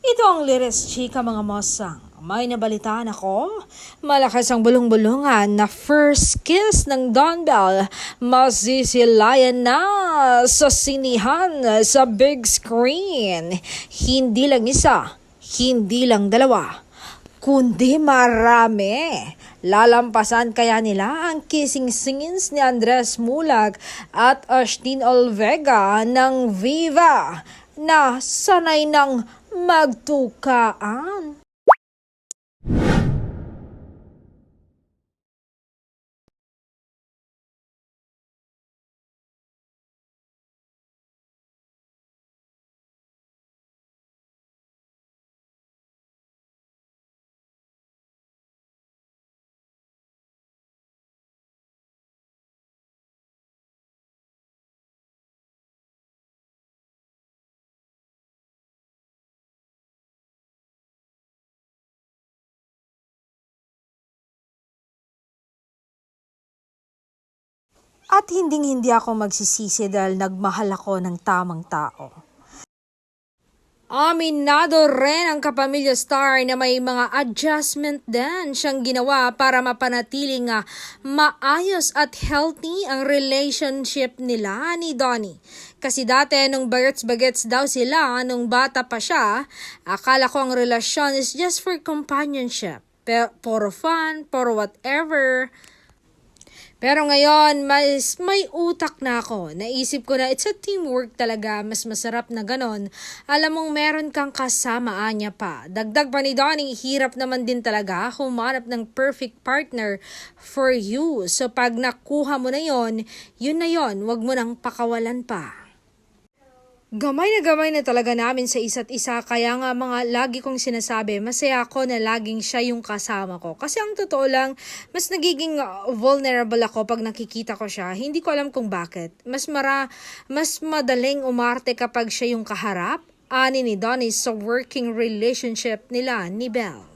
Ito ang Liris Chika mga mosang. May nabalitaan ako, malakas ang bulong-bulungan na first kiss ng Don Bell masisilayan na sa sinihan sa big screen. Hindi lang isa, hindi lang dalawa, kundi marami. Lalampasan kaya nila ang kissing scenes ni Andres Mulag at Astin Olvega ng Viva na sanay ng magtukaan. At hinding-hindi ako magsisisi dahil nagmahal ako ng tamang tao. Aminado rin ang kapamilya star na may mga adjustment din siyang ginawa para mapanatiling maayos at healthy ang relationship nila ni Donnie. Kasi dati nung bagets-bagets daw sila nung bata pa siya, akala ko ang relasyon is just for companionship. For fun, for whatever. Pero ngayon, mas may utak na ako. Naisip ko na it's a teamwork talaga. Mas masarap na ganon. Alam mong meron kang kasamaan niya pa. Dagdag pa ni Donnie, hirap naman din talaga humanap ng perfect partner for you. So pag nakuha mo na yon, yun na yon. Huwag mo nang pakawalan pa. Gamay na talaga namin sa isa't isa, kaya nga mga lagi kong sinasabi, masaya ako na laging siya yung kasama ko. Kasi ang totoo lang, mas nagiging vulnerable ako pag nakikita ko siya. Hindi ko alam kung bakit. Mas madaling umarte kapag siya yung kaharap. Ani ni Donnie sa working relationship nila ni Belle.